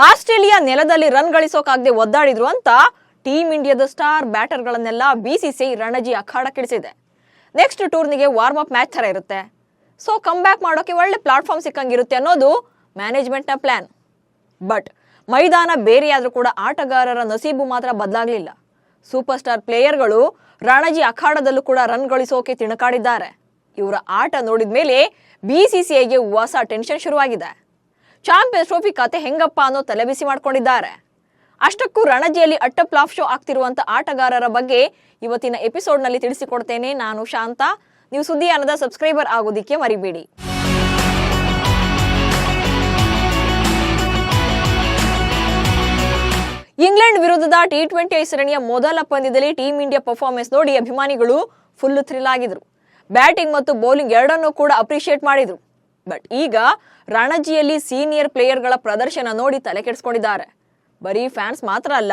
Australia ನೆಲದಲ್ಲಿ run ಗಳಿಸೋಕಾಗದೆ ಒದ್ದಾಡಿದ್ರು ಅಂತ team ಇಂಡಿಯಾದ ಸ್ಟಾರ್ ಬ್ಯಾಟರ್ಗಳನ್ನೆಲ್ಲ ಬಿಸಿಸಿಐ ರಣಜಿ ಅಖಾಡಕ್ಕಿಳಿಸಿದೆ. ನೆಕ್ಸ್ಟ್ ಟೂರ್ನಿಗೆ ವಾರ್ಮ್ ಅಪ್ ಮ್ಯಾಚ್ ತರ ಇರುತ್ತೆ. ಸೊ ಕಮ್ ಬ್ಯಾಕ್ ಮಾಡೋಕೆ ಒಳ್ಳೆ ಪ್ಲಾಟ್ಫಾರ್ಮ್ ಸಿಕ್ಕಂಗಿರುತ್ತೆ ಅನ್ನೋದು ಮ್ಯಾನೇಜ್ಮೆಂಟ್ನ ಪ್ಲಾನ್. ಬಟ್ ಮೈದಾನ ಬೇರೆಯಾದ್ರೂ ಕೂಡ ಆಟಗಾರರ ನಸೀಬು ಮಾತ್ರ ಬದಲಾಗಲಿಲ್ಲ. ಸೂಪರ್ ಸ್ಟಾರ್ ಪ್ಲೇಯರ್ಗಳು ರಣಜಿ ಅಖಾಡದಲ್ಲೂ ಕೂಡ ರನ್ ಗಳಿಸೋಕೆ ತಿಣಕಾಡಿದ್ದಾರೆ. ಇವರ ಆಟ ನೋಡಿದ ಮೇಲೆ ಬಿಸಿಸಿಐಗೆ ಹೊಸ ಟೆನ್ಷನ್ ಶುರುವಾಗಿದೆ. ಚಾಂಪಿಯನ್ಸ್ ಟ್ರೋಫಿ ಕತೆ ಹೆಂಗಪ್ಪ ಅನ್ನೋ ತಲೆಬಿಸಿ ಮಾಡ್ಕೊಂಡಿದ್ದಾರೆ. ಅಷ್ಟಕ್ಕೂ ರಣಜಿಯಲ್ಲಿ ಅಟ್ಟ ಫ್ಲಾಪ್ ಶೋ ಆಗ್ತಿರುವಂತ ಆಟಗಾರರ ಬಗ್ಗೆ ಇವತ್ತಿನ ಎಪಿಸೋಡ್ನಲ್ಲಿ ತಿಳಿಸಿಕೊಡ್ತೇನೆ. ನಾನು ಶಾಂತ. ನೀವು ಸುದ್ದಿಯಾನದ ಸಬ್ಸ್ಕ್ರೈಬರ್ ಆಗೋದಿಕ್ಕೆ ಮರಿಬೇಡಿ. ಇಂಗ್ಲೆಂಡ್ ವಿರುದ್ಧದ T20 ಸರಣಿಯ ಮೊದಲ ಪಂದ್ಯದಲ್ಲಿ ಟೀಮ್ ಇಂಡಿಯಾ ಪರ್ಫಾರ್ಮೆನ್ಸ್ ನೋಡಿ ಅಭಿಮಾನಿಗಳು ಫುಲ್ ಥ್ರಿಲ್ ಆಗಿದ್ರು. ಬ್ಯಾಟಿಂಗ್ ಮತ್ತು ಬೌಲಿಂಗ್ ಎರಡನ್ನೂ ಕೂಡ ಅಪ್ರಿಶಿಯೇಟ್ ಮಾಡಿದ್ರು. ಬಟ್ ಈಗ ರಣಜಿಯಲ್ಲಿ ಸೀನಿಯರ್ ಪ್ಲೇಯರ್ಗಳ ಪ್ರದರ್ಶನ ನೋಡಿ ತಲೆ ಕೆಡಿಸ್ಕೊಂಡಿದ್ದಾರೆ. ಬರೀ ಫ್ಯಾನ್ಸ್ ಮಾತ್ರ ಅಲ್ಲ,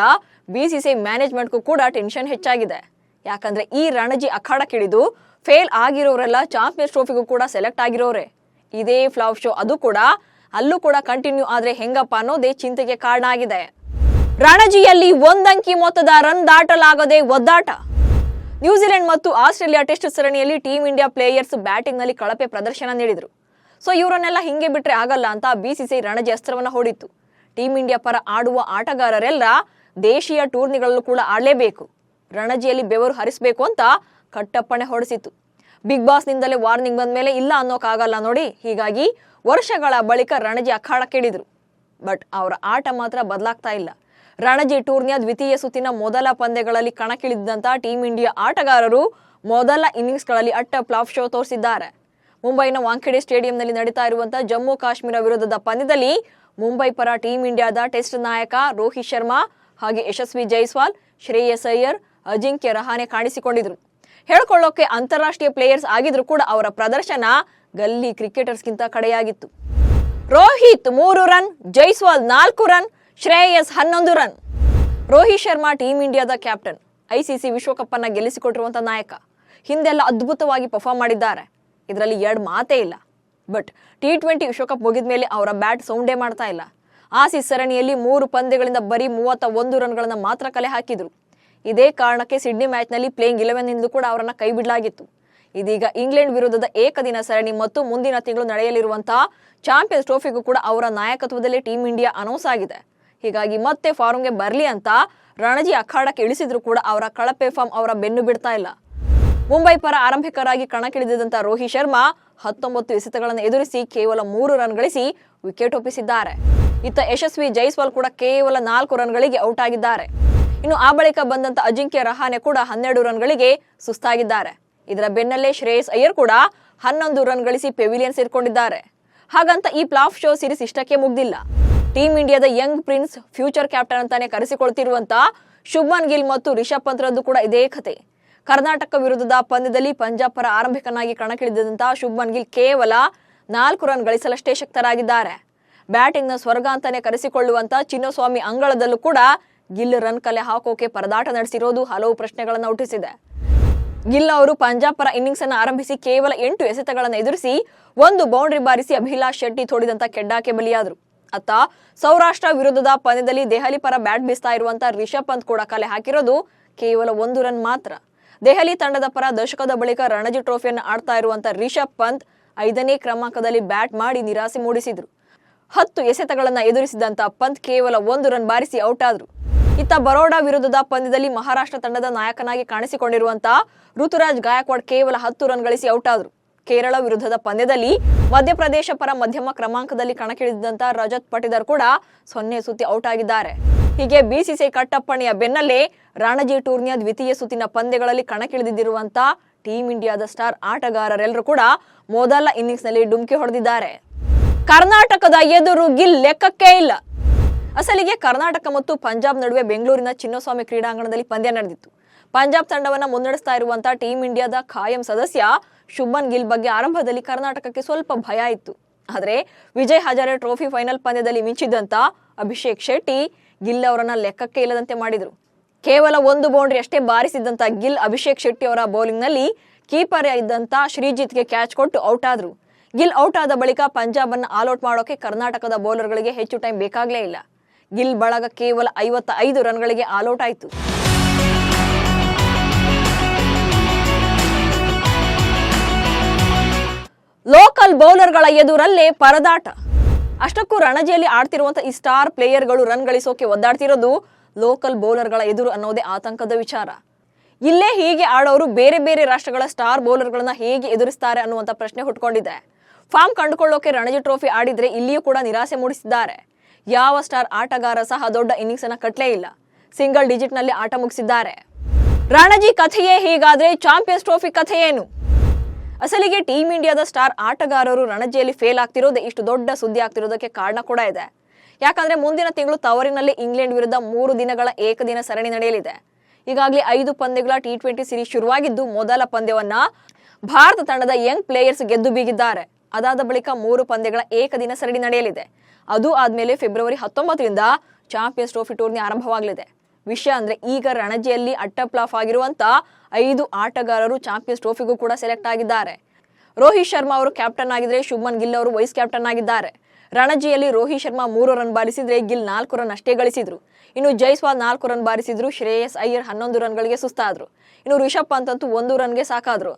ಬಿಸಿಸಿಐ ಮ್ಯಾನೇಜ್ಮೆಂಟ್ಗೂ ಕೂಡ ಟೆನ್ಷನ್ ಹೆಚ್ಚಾಗಿದೆ. ಯಾಕಂದ್ರೆ ಈ ರಣಜಿ ಅಖಾಡಕ್ಕಿಳಿದು ಫೇಲ್ ಆಗಿರೋರೆಲ್ಲ ಚಾಂಪಿಯನ್ಸ್ ಟ್ರೋಫಿಗೂ ಕೂಡ ಸೆಲೆಕ್ಟ್ ಆಗಿರೋರೆ. ಇದೇ ಫ್ಲಾಪ್ ಶೋ ಅಲ್ಲೂ ಕೂಡ ಕಂಟಿನ್ಯೂ ಆದ್ರೆ ಹೆಂಗಪ್ಪ ಅನ್ನೋದೇ ಚಿಂತೆಗೆ ಕಾರಣ ಆಗಿದೆ. ರಣಜಿಯಲ್ಲಿ ಒಂದಂಕಿ ಮೊತ್ತದ ರನ್ ದಾಟಲಾಗದೆ ಒದ್ದಾಟ. ನ್ಯೂಜಿಲೆಂಡ್ ಮತ್ತು ಆಸ್ಟ್ರೇಲಿಯಾ ಟೆಸ್ಟ್ ಸರಣಿಯಲ್ಲಿ ಟೀಮ್ ಇಂಡಿಯಾ ಪ್ಲೇಯರ್ಸ್ ಬ್ಯಾಟಿಂಗ್ ನಲ್ಲಿ ಕಳಪೆ ಪ್ರದರ್ಶನ ನೀಡಿದ್ರು. ಸೊ ಇವರನ್ನೆಲ್ಲ ಹಿಂಗೆ ಬಿಟ್ರೆ ಆಗಲ್ಲ ಅಂತ ಬಿಸಿಸಿಐ ರಣಜಿ ಅಸ್ತ್ರವನ್ನ ಹೊಡಿತು. ಟೀಮ್ ಇಂಡಿಯಾ ಪರ ಆಡುವ ಆಟಗಾರರೆಲ್ಲ ದೇಶೀಯ ಟೂರ್ನಿಗಳಲ್ಲೂ ಕೂಡ ಆಡಲೇಬೇಕು, ರಣಜಿಯಲ್ಲಿ ಬೆವರು ಹರಿಸಬೇಕು ಅಂತ ಕಟ್ಟಪ್ಪಣೆ ಹೊಡೆಸಿತು. ಬಿಗ್ ಬಾಸ್ ನಿಂದಲೇ ವಾರ್ನಿಂಗ್ ಬಂದ ಮೇಲೆ ಇಲ್ಲ ಅನ್ನೋಕ್ಕಾಗಲ್ಲ ನೋಡಿ. ಹೀಗಾಗಿ ವರ್ಷಗಳ ಬಳಿಕ ರಣಜಿ ಅಖಾಡಕ್ಕಿಳಿದ್ರು. ಬಟ್ ಅವರ ಆಟ ಮಾತ್ರ ಬದಲಾಗ್ತಾ ಇಲ್ಲ. ರಣಜಿ ಟೂರ್ನಿಯ ದ್ವಿತೀಯ ಸುತ್ತಿನ ಮೊದಲ ಪಂದ್ಯಗಳಲ್ಲಿ ಕಣಕ್ಕಿಳಿದಂತ ಟೀಮ್ ಇಂಡಿಯಾ ಆಟಗಾರರು ಮೊದಲ ಇನ್ನಿಂಗ್ಸ್ಗಳಲ್ಲಿ ಅಟ್ಟ ಫ್ಲಾಪ್ ಶೋ ತೋರಿಸಿದ್ದಾರೆ. ಮುಂಬೈನ ವಾಂಖೆಡೆ ಸ್ಟೇಡಿಯಂನಲ್ಲಿ ನಡೀತಾ ಇರುವಂತಹ ಜಮ್ಮು ಕಾಶ್ಮೀರ ವಿರುದ್ಧದ ಪಂದ್ಯದಲ್ಲಿ ಮುಂಬೈ ಪರ ಟೀಮ್ ಇಂಡಿಯಾದ ಟೆಸ್ಟ್ ನಾಯಕ ರೋಹಿತ್ ಶರ್ಮಾ ಹಾಗೆ ಯಶಸ್ವಿ ಜೈಸ್ವಾಲ್, ಶ್ರೇಯಸ್ ಅಯ್ಯರ್, ಅಜಿಂಕ್ಯ ರಹಾನೆ ಕಾಣಿಸಿಕೊಂಡಿದ್ರು. ಹೇಳ್ಕೊಳ್ಳೋಕೆ ಅಂತಾರಾಷ್ಟ್ರೀಯ ಪ್ಲೇಯರ್ಸ್ ಆಗಿದ್ರು ಕೂಡ ಅವರ ಪ್ರದರ್ಶನ ಗಲ್ಲಿ ಕ್ರಿಕೆಟರ್ಸ್ಗಿಂತ ಕಡೆಯಾಗಿತ್ತು. Rohit 3 run, Jaiswal 4 run, Shreyas 11 run. Rohit Sharma team ಇಂಡಿಯಾದ ಕ್ಯಾಪ್ಟನ್, ಐಸಿಸಿ ವಿಶ್ವಕಪ್ ಅನ್ನ ಗೆಲ್ಲಿಸಿಕೊಟ್ಟಿರುವಂತಹ ನಾಯಕ. ಹಿಂದೆಲ್ಲ ಅದ್ಭುತವಾಗಿ ಪರ್ಫಾರ್ಮ್ ಮಾಡಿದ್ದಾರೆ, ಇದರಲ್ಲಿ ಎರಡು ಮಾತೇ ಇಲ್ಲ. ಬಟ್ T20 ವಿಶ್ವಕಪ್ ಮುಗಿದ ಮೇಲೆ ಅವರ ಬ್ಯಾಟ್ ಸೌಂಡೇ ಮಾಡ್ತಾ ಇಲ್ಲ. ಆಸೀಸ್ ಸರಣಿಯಲ್ಲಿ 3 ಪಂದ್ಯಗಳಿಂದ ಬರೀ 31 ರನ್ಗಳನ್ನ ಮಾತ್ರ ಕಲೆ ಹಾಕಿದ್ರು. ಇದೇ ಕಾರಣಕ್ಕೆ ಸಿಡ್ನಿ ಮ್ಯಾಚ್ನಲ್ಲಿ ಪ್ಲೇಯಿಂಗ್ 11 ನಿಂದ ಕೂಡ ಅವರನ್ನ ಕೈ ಬಿಡಲಾಗಿತ್ತು. ಇದೀಗ ಇಂಗ್ಲೆಂಡ್ ವಿರುದ್ಧದ ಏಕದಿನ ಸರಣಿ ಮತ್ತು ಮುಂದಿನ ತಿಂಗಳು ನಡೆಯಲಿರುವಂತಹ ಚಾಂಪಿಯನ್ಸ್ ಟ್ರೋಫಿಗೂ ಕೂಡ ಅವರ ನಾಯಕತ್ವದಲ್ಲಿ ಟೀಮ್ ಇಂಡಿಯಾ ಅನೌನ್ಸ್ ಆಗಿದೆ. ಹೀಗಾಗಿ ಮತ್ತೆ ಫಾರ್ಮ್ಗೆ ಬರಲಿ ಅಂತ ರಣಜಿ ಅಖಾಡಕ್ಕೆ ಇಳಿಸಿದ್ರು ಕೂಡ ಅವರ ಕಳಪೆ ಫಾರ್ಮ್ ಅವರ ಬೆನ್ನು ಬಿಡ್ತಾ ಇಲ್ಲ. ಮುಂಬೈ ಪರ ಆರಂಭಿಕರಾಗಿ ಕಣಕ್ಕಿಳಿದಿದ್ದಂತ ರೋಹಿತ್ ಶರ್ಮಾ 19 ಎಸೆತಗಳನ್ನು ಎದುರಿಸಿ ಕೇವಲ 3 ರನ್ ಗಳಿಸಿ ವಿಕೆಟ್ ಒಪ್ಪಿಸಿದ್ದಾರೆ. ಇತ್ತ ಯಶಸ್ವಿ ಜೈಸ್ವಾಲ್ ಕೂಡ ಕೇವಲ 4 ರನ್ಗಳಿಗೆ ಔಟ್ ಆಗಿದ್ದಾರೆ. ಇನ್ನು ಆ ಬಳಿಕ ಬಂದಂತ ಅಜಿಂಕ್ಯ ರಹಾನೆ ಕೂಡ 12 ರನ್ಗಳಿಗೆ ಸುಸ್ತಾಗಿದ್ದಾರೆ. ಇದರ ಬೆನ್ನಲ್ಲೇ ಶ್ರೇಯಸ್ ಅಯ್ಯರ್ ಕೂಡ 11 ರನ್ ಗಳಿಸಿ ಪೆವಿಲಿಯನ್ ಸೇರ್ಕೊಂಡಿದ್ದಾರೆ. ಹಾಗಂತ ಈ ಫ್ಲಾಪ್ ಶೋ ಸೀರೀಸ್ ಇಷ್ಟಕ್ಕೆ ಮುಗ್ದಿಲ್ಲ. ಟೀಮ್ ಇಂಡಿಯಾದ ಯಂಗ್ ಪ್ರಿನ್ಸ್, ಫ್ಯೂಚರ್ ಕ್ಯಾಪ್ಟನ್ ಅಂತಾನೆ ಕರೆಸಿಕೊಳ್ತಿರುವಂತ ಶುಭ್ಮನ್ ಗಿಲ್ ಮತ್ತು ರಿಷಬ್ ಪಂತ್ರದ್ದು ಕೂಡ ಇದೇ ಕತೆ. ಕರ್ನಾಟಕ ವಿರುದ್ಧದ ಪಂದ್ಯದಲ್ಲಿ ಪಂಜಾಬ್ ಪರ ಆರಂಭಿಕನಾಗಿ ಕಣಕ್ಕಿಳಿದಂತಹ ಶುಭ್ಮನ್ ಗಿಲ್ ಕೇವಲ 4 ರನ್ ಗಳಿಸಲಷ್ಟೇ ಶಕ್ತರಾಗಿದ್ದಾರೆ. ಬ್ಯಾಟಿಂಗ್ ನ ಸ್ವರ್ಗ ಅಂತಾನೆ ಕರೆಸಿಕೊಳ್ಳುವಂತ ಚಿನ್ನಸ್ವಾಮಿ ಅಂಗಳದಲ್ಲೂ ಕೂಡ ಗಿಲ್ ರನ್ ಕಲೆ ಹಾಕೋಕೆ ಪರದಾಟ ನಡೆಸಿರೋದು ಹಲವು ಪ್ರಶ್ನೆಗಳನ್ನು ಹುಟ್ಟಿಸಿದೆ. ಗಿಲ್ ಅವರು ಪಂಜಾಬ್ ಪರ ಇನ್ನಿಂಗ್ಸ್ ಅನ್ನು ಆರಂಭಿಸಿ ಕೇವಲ 8 ಎಸೆತಗಳನ್ನು ಎದುರಿಸಿ 1 ಬೌಂಡ್ರಿ ಬಾರಿಸಿ ಅಭಿಲಾಷ್ ಶೆಟ್ಟಿ ತೋಡಿದಂತ ಕೆಡ್ಡಾಕೆ ಬಲಿಯಾದ್ರು. ಅತ್ತ ಸೌರಾಷ್ಟ್ರ ವಿರುದ್ಧದ ಪಂದ್ಯದಲ್ಲಿ ದೆಹಲಿ ಪರ ಬ್ಯಾಟ್ ಬೀಸ್ತಾ ಇರುವಂತ ರಿಷಬ್ ಪಂತ್ ಕೂಡ ಕಲೆ ಹಾಕಿರೋದು ಕೇವಲ 1 ರನ್ ಮಾತ್ರ. ದೆಹಲಿ ತಂಡದ ಪರ ದಶಕದ ಬಳಿಕ ರಣಜಿ ಟ್ರೋಫಿಯನ್ನು ಆಡ್ತಾ ಇರುವಂತ ರಿಷಬ್ ಪಂತ್ 5ನೇ ಕ್ರಮಾಂಕದಲ್ಲಿ ಬ್ಯಾಟ್ ಮಾಡಿ ನಿರಾಸೆ ಮೂಡಿಸಿದ್ರು. 10 ಎಸೆತಗಳನ್ನ ಎದುರಿಸಿದಂತ ಪಂತ್ ಕೇವಲ 1 ರನ್ ಬಾರಿಸಿ ಔಟ್ ಆದ್ರು. ಇತ್ತ ಬರೋಡಾ ವಿರುದ್ಧದ ಪಂದ್ಯದಲ್ಲಿ ಮಹಾರಾಷ್ಟ್ರ ತಂಡದ ನಾಯಕನಾಗಿ ಕಾಣಿಸಿಕೊಂಡಿರುವಂತ ಋತುರಾಜ್ ಗಾಯಕ್ವಾಡ್ ಕೇವಲ 10 ರನ್ ಗಳಿಸಿ ಔಟ್ ಆದ್ರು. ಕೇರಳ ವಿರುದ್ಧದ ಪಂದ್ಯದಲ್ಲಿ ಮಧ್ಯಪ್ರದೇಶ ಪರ ಮಧ್ಯಮ ಕ್ರಮಾಂಕದಲ್ಲಿ ಕಣಕ್ಕಿಳಿದಂತ ರಜತ್ ಪಟಿದಾರ್ ಕೂಡ 0 ಸುತ್ತಿ ಔಟ್ ಆಗಿದ್ದಾರೆ. ಹೀಗೆ ಬಿಸಿಸಿಐ ಕಟ್ಟಪ್ಪಣೆಯ ಬೆನ್ನಲ್ಲೇ ರಣಜಿ ಟೂರ್ನಿಯ ದ್ವಿತೀಯ ಸುತ್ತಿನ ಪಂದ್ಯಗಳಲ್ಲಿ ಕಣಕ್ಕಿಳಿದಿರುವಂತ ಟೀಮ್ ಇಂಡಿಯಾದ ಸ್ಟಾರ್ ಆಟಗಾರರೆಲ್ಲರೂ ಕೂಡ ಮೊದಲ ಇನ್ನಿಂಗ್ಸ್ ನಲ್ಲಿ ಡುಮ್ಕಿ ಹೊಡೆದಿದ್ದಾರೆ. ಕರ್ನಾಟಕದ ಎದುರು ಗಿಲ್ ಲೆಕ್ಕಕ್ಕೆ ಇಲ್ಲ. ಅಸಲಿಗೆ ಕರ್ನಾಟಕ ಮತ್ತು ಪಂಜಾಬ್ ನಡುವೆ ಬೆಂಗಳೂರಿನ ಚಿನ್ನಸ್ವಾಮಿ ಕ್ರೀಡಾಂಗಣದಲ್ಲಿ ಪಂದ್ಯ ನಡೆದಿತ್ತು. ಪಂಜಾಬ್ ತಂಡವನ್ನ ಮುನ್ನಡೆಸ್ತಾ ಇರುವಂತಹ ಟೀಮ್ ಇಂಡಿಯಾದ ಖಾಯಂ ಸದಸ್ಯ ಶುಭ್ಮನ್ ಗಿಲ್ ಬಗ್ಗೆ ಆರಂಭದಲ್ಲಿ ಕರ್ನಾಟಕಕ್ಕೆ ಸ್ವಲ್ಪ ಭಯ ಇತ್ತು. ಆದ್ರೆ ವಿಜಯ್ ಹಜಾರೆ ಟ್ರೋಫಿ ಫೈನಲ್ ಪಂದ್ಯದಲ್ಲಿ ಮಿಂಚಿದಂತ ಅಭಿಷೇಕ್ ಶೆಟ್ಟಿ ಗಿಲ್ ಅವರನ್ನ ಲೆಕ್ಕಕ್ಕೆ ಇಲ್ಲದಂತೆ ಮಾಡಿದ್ರು. ಕೇವಲ 1 ಬೌಂಡ್ರಿ ಅಷ್ಟೇ ಬಾರಿಸಿದಂತ ಗಿಲ್ ಅಭಿಷೇಕ್ ಶೆಟ್ಟಿ ಅವರ ಬೌಲಿಂಗ್ ನಲ್ಲಿ ಕೀಪರ್ ಇದ್ದಂತ ಶ್ರೀಜಿತ್ಗೆ ಕ್ಯಾಚ್ ಕೊಟ್ಟು ಔಟ್ ಆದ್ರು. ಗಿಲ್ ಔಟ್ ಆದ ಬಳಿಕ ಪಂಜಾಬ್ ಅನ್ನ ಆಲ್ಔಟ್ ಮಾಡೋಕೆ ಕರ್ನಾಟಕದ ಬೌಲರ್ಗಳಿಗೆ ಹೆಚ್ಚು ಟೈಮ್ ಬೇಕಾಗ್ಲೇ ಇಲ್ಲ. ಗಿಲ್ ಬಳಗ ಕೇವಲ 55 ರನ್ಗಳಿಗೆ ಆಲ್ಔಟ್ ಆಯಿತು. ಲೋಕಲ್ ಬೌಲರ್ಗಳ ಎದುರಲ್ಲೇ ಪರದಾಟ. ಅಷ್ಟಕ್ಕೂ ರಣಜಿಯಲ್ಲಿ ಆಡ್ತಿರುವಂತಹ ಈ ಸ್ಟಾರ್ ಪ್ಲೇಯರ್ಗಳು ರನ್ ಗಳಿಸೋಕೆ ಒದ್ದಾಡ್ತಿರೋದು ಲೋಕಲ್ ಬೌಲರ್ಗಳ ಎದುರು ಅನ್ನೋದೇ ಆತಂಕದ ವಿಚಾರ. ಇಲ್ಲೇ ಹೀಗೆ ಆಡೋರು ಬೇರೆ ಬೇರೆ ರಾಷ್ಟ್ರಗಳ ಸ್ಟಾರ್ ಬೌಲರ್ಗಳನ್ನ ಹೇಗೆ ಎದುರಿಸ್ತಾರೆ ಅನ್ನುವಂತ ಪ್ರಶ್ನೆ ಹುಟ್ಕೊಂಡಿದೆ. ಫಾರ್ಮ್ ಕಂಡುಕೊಳ್ಳೋಕೆ ರಣಜಿ ಟ್ರೋಫಿ ಆಡಿದ್ರೆ ಇಲ್ಲಿಯೂ ಕೂಡ ನಿರಾಸೆ ಮೂಡಿಸಿದ್ದಾರೆ. ಯಾವ ಸ್ಟಾರ್ ಆಟಗಾರ ಸಹ ದೊಡ್ಡ ಇನ್ನಿಂಗ್ಸ್ ಅನ್ನ ಕಟ್ಲೇ ಇಲ್ಲ. ಸಿಂಗಲ್ ಡಿಜಿಟ್ ನಲ್ಲಿ ಆಟ ಮುಗಿಸಿದ್ದಾರೆ. ರಣಜಿ ಕಥೆಯೇ ಹೀಗಾದ್ರೆ ಚಾಂಪಿಯನ್ಸ್ ಟ್ರೋಫಿ ಕಥೆ ಏನು? ಅಸಲಿಗೆ ಟೀಮ್ ಇಂಡಿಯಾದ ಸ್ಟಾರ್ ಆಟಗಾರರು ರಣಜಿಯಲ್ಲಿ ಫೇಲ್ ಆಗ್ತಿರೋದೇ ಇಷ್ಟು ದೊಡ್ಡ ಸುದ್ದಿ ಆಗ್ತಿರೋದಕ್ಕೆ ಕಾರಣ ಕೂಡ ಇದೆ. ಯಾಕಂದ್ರೆ ಮುಂದಿನ ತಿಂಗಳು ತವರಿನಲ್ಲಿ ಇಂಗ್ಲೆಂಡ್ ವಿರುದ್ಧ 3 ದಿನಗಳ ಏಕದಿನ ಸರಣಿ ನಡೆಯಲಿದೆ. ಈಗಾಗಲೇ 5 ಪಂದ್ಯಗಳ T20 ಸೀರೀಸ್ ಶುರುವಾಗಿದ್ದು ಮೊದಲ ಪಂದ್ಯವನ್ನ ಭಾರತ ತಂಡದ ಯಂಗ್ ಪ್ಲೇಯರ್ಸ್ ಗೆದ್ದು ಬೀಗಿದ್ದಾರೆ. ಅದಾದ ಬಳಿಕ 3 ಪಂದ್ಯಗಳ ಏಕದಿನ ಸರಣಿ ನಡೆಯಲಿದೆ. ಅದು ಆದ್ಮೇಲೆ ಫೆಬ್ರವರಿ 19ರಿಂದ ಚಾಂಪಿಯನ್ಸ್ ಟ್ರೋಫಿ ಟೂರ್ನಿ ಆರಂಭವಾಗಲಿದೆ. ವಿಷಯ ಅಂದ್ರೆ ಈಗ ರಣಜಿಯಲ್ಲಿ ಅಟ್ಟಪ್ಲಾಫ್ ಆಗಿರುವಂತ 5 ಆಟಗಾರರು ಚಾಂಪಿಯನ್ಸ್ ಟ್ರೋಫಿಗೂ ಕೂಡ ಸೆಲೆಕ್ಟ್ ಆಗಿದ್ದಾರೆ. ರೋಹಿತ್ ಶರ್ಮಾ ಅವರು ಕ್ಯಾಪ್ಟನ್ ಆಗಿದ್ರೆ ಶುಭ್ಮನ್ ಗಿಲ್ ಅವರು ವೈಸ್ ಕ್ಯಾಪ್ಟನ್ ಆಗಿದ್ದಾರೆ. ರಣಜಿಯಲ್ಲಿ ರೋಹಿತ್ ಶರ್ಮಾ 3 ರನ್ ಬಾರಿಸಿದ್ರೆ ಗಿಲ್ 4 ರನ್ ಅಷ್ಟೇ ಗಳಿಸಿದ್ರು. ಇನ್ನು ಜೈಸ್ವಾಲ್ 4 ರನ್ ಬಾರಿಸಿದ್ರು. ಶ್ರೇಯಸ್ ಅಯ್ಯರ್ 11 ರನ್ಗಳಿಗೆ ಸುಸ್ತಾದ್ರು. ಇನ್ನು ರಿಷಬ್ ಪಂತ್ ಅಂತೂ 1 ರನ್ಗೆ ಸಾಕಾದ್ರು.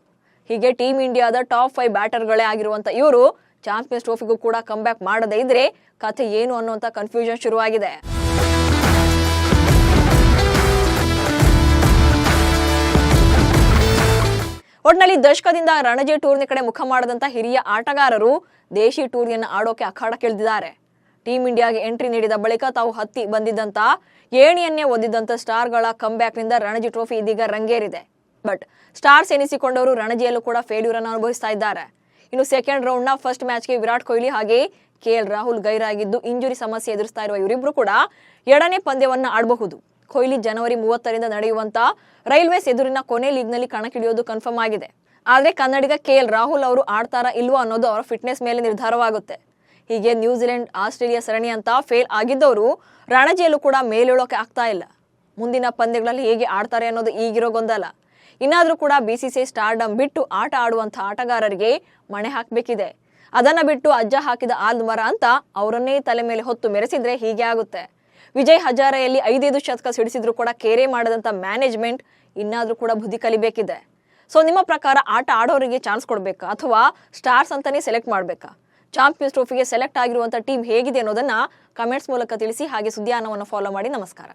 ಹೀಗೆ ಟೀಮ್ ಇಂಡಿಯಾದ ಟಾಪ್ 5 ಬ್ಯಾಟರ್ಗಳೇ ಆಗಿರುವಂತ ಇವರು ಚಾಂಪಿಯನ್ಸ್ ಟ್ರೋಫಿಗೂ ಕೂಡ ಕಮ್ ಬ್ಯಾಕ್ ಮಾಡದೇ ಇದ್ರೆ ಕಥೆ ಏನು ಅನ್ನುವಂತ ಕನ್ಫ್ಯೂಷನ್ ಶುರುವಾಗಿದೆ. ಒಟ್ನಲ್ಲಿ ದಶಕದಿಂದ ರಣಜಿ ಟೂರ್ನಿ ಕಡೆ ಮುಖ ಮಾಡದಂತ ಹಿರಿಯ ಆಟಗಾರರು ದೇಶಿ ಟೂರ್ನಿಯನ್ನು ಆಡೋಕೆ ಅಖಾಡಕ್ಕಿಳಿದಿದ್ದಾರೆ. ಟೀಮ್ ಇಂಡಿಯಾಗೆ ಎಂಟ್ರಿ ನೀಡಿದ ಬಳಿಕ ತಾವು ಹತ್ತಿ ಬಂದಿದ್ದಂತ ಏಣಿಯನ್ನೇ ಒದ್ದಿದ್ದಂತ ಸ್ಟಾರ್ಗಳ ಕಮ್ ಬ್ಯಾಕ್ ನಿಂದ ರಣಜಿ ಟ್ರೋಫಿ ಇದೀಗ ರಂಗೇರಿದೆ. ಬಟ್ ಸ್ಟಾರ್ಸ್ ಎನಿಸಿಕೊಂಡವರು ರಣಜಿಯಲ್ಲೂ ಕೂಡ ಫೇಲ್ಯೂರ್ ಅನ್ನು ಅನುಭವಿಸ್ತಾ ಇದ್ದಾರೆ. ಇನ್ನು ಸೆಕೆಂಡ್ ರೌಂಡ್ ನ ಫಸ್ಟ್ ಮ್ಯಾಚ್ಗೆ ವಿರಾಟ್ ಕೊಹ್ಲಿ ಹಾಗೆ KL ರಾಹುಲ್ ಗೈರಾಗಿದ್ದು ಇಂಜುರಿ ಸಮಸ್ಯೆ ಎದುರಿಸ್ತಾ ಇರುವ ಇವರಿಬ್ರು ಕೂಡ 2ನೇ ಪಂದ್ಯವನ್ನ ಆಡಬಹುದು. ಕೊಹ್ಲಿ ಜನವರಿ 30ರಿಂದ ನಡೆಯುವಂತ ರೈಲ್ವೇಸ್ ಎದುರಿನ ಕೊನೆ ಲೀಗ್ನಲ್ಲಿ ಕಣಕ್ಕಿಳಿಯೋದು ಕನ್ಫರ್ಮ್ ಆಗಿದೆ. ಆದ್ರೆ ಕನ್ನಡಿಗ KL ರಾಹುಲ್ ಅವರು ಆಡ್ತಾರಾ ಇಲ್ವೋ ಅನ್ನೋದು ಅವರ ಫಿಟ್ನೆಸ್ ಮೇಲೆ ನಿರ್ಧಾರವಾಗುತ್ತೆ. ಹೀಗೆ ನ್ಯೂಜಿಲೆಂಡ್ ಆಸ್ಟ್ರೇಲಿಯಾ ಸರಣಿ ಅಂತ ಫೇಲ್ ಆಗಿದ್ದವರು ರಣಜಿಯಲ್ಲೂ ಕೂಡ ಮೇಲೇಳೋಕೆ ಆಗ್ತಾ ಇಲ್ಲ. ಮುಂದಿನ ಪಂದ್ಯಗಳಲ್ಲಿ ಹೇಗೆ ಆಡ್ತಾರೆ ಅನ್ನೋದು ಈಗಿರೋ ಗೊಂದಲ. ಇನ್ನಾದ್ರೂ ಕೂಡ BCCI ಸ್ಟಾರ್ಡಮ್ ಬಿಟ್ಟು ಆಟ ಆಡುವಂತಹ ಆಟಗಾರರಿಗೆ ಮಣೆ ಹಾಕಬೇಕಿದೆ. ಅದನ್ನ ಬಿಟ್ಟು ಅಜ್ಜ ಹಾಕಿದ ಆಲ್ದ ಮರ ಅಂತ ಅವರನ್ನೇ ತಲೆ ಮೇಲೆ ಹೊತ್ತು ಮೆರೆಸಿದ್ರೆ ಹೀಗೆ ಆಗುತ್ತೆ. ವಿಜಯ್ ಹಜಾರೆಯಲ್ಲಿ 5 ಶತಕ ಸಿಡಿಸಿದ್ರು ಕೂಡ ಕೇರೆ ಮಾಡದಂತ ಮ್ಯಾನೇಜ್ಮೆಂಟ್ ಇನ್ನಾದ್ರೂ ಕೂಡ ಬುದ್ಧಿ ಕಲಿಬೇಕಿದೆ. ಸೊ ನಿಮ್ಮ ಪ್ರಕಾರ ಆಟ ಆಡೋರಿಗೆ ಚಾನ್ಸ್ ಕೊಡ್ಬೇಕಾ ಅಥವಾ ಸ್ಟಾರ್ಸ್ ಅಂತಾನೆ ಸೆಲೆಕ್ಟ್ ಮಾಡ್ಬೇಕಾ? ಚಾಂಪಿಯನ್ಸ್ ಟ್ರೋಫಿಗೆ ಸೆಲೆಕ್ಟ್ ಆಗಿರುವಂತ ಟೀಮ್ ಹೇಗಿದೆ ಅನ್ನೋದನ್ನ ಕಮೆಂಟ್ಸ್ ಮೂಲಕ ತಿಳಿಸಿ. ಹಾಗೆ ಸುದ್ದಿಯಾನವನ್ನು ಫಾಲೋ ಮಾಡಿ. ನಮಸ್ಕಾರ.